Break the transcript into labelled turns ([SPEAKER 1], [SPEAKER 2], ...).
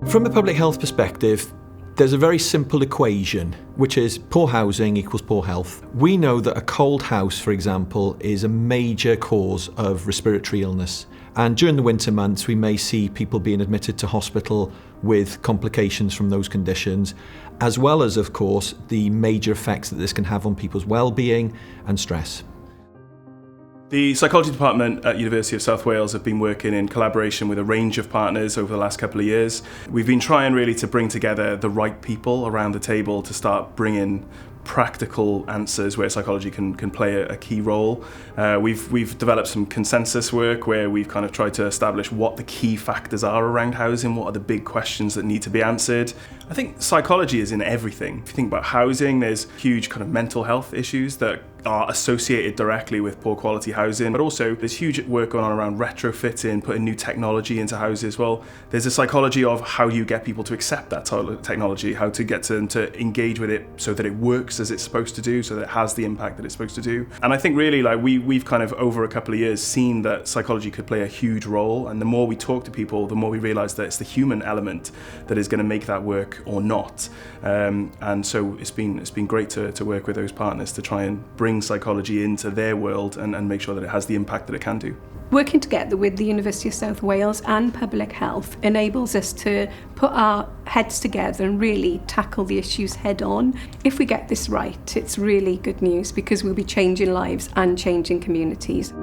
[SPEAKER 1] From a public health perspective, there's a very simple equation, which is poor housing equals poor health. We know that a cold house, for example, is a major cause of respiratory illness. And during the winter months, we may see people being admitted to hospital with complications from those conditions, as well as, of course, the major effects that this can have on people's well-being and stress.
[SPEAKER 2] The psychology department at University of South Wales have been working in collaboration with a range of partners over the last couple of years. We've been trying really to bring together the right people around the table to start bringing practical answers where psychology can play a key role. We've developed some consensus work where we've kind of tried to establish what the key factors are around housing, what are the big questions that need to be answered. I think psychology is in everything. If you think about housing, there's huge kind of mental health issues that are associated directly with poor quality housing, but also there's huge work going on around retrofitting, putting new technology into houses. Well, there's a psychology of how you get people to accept that technology, how to get them to engage with it so that it works as it's supposed to do, so that it has the impact that it's supposed to do. And I think really we've kind of over a couple of years seen that psychology could play a huge role, and the more we talk to people, the more we realise that it's the human element that is going to make that work or not. And so it's been great to work with those partners to try and bring psychology into their world and make sure that it has the impact that it can do.
[SPEAKER 3] Working together with the University of South Wales and Public Health enables us to put our heads together and really tackle the issues head on. If we get this right, it's really good news because we'll be changing lives and changing communities.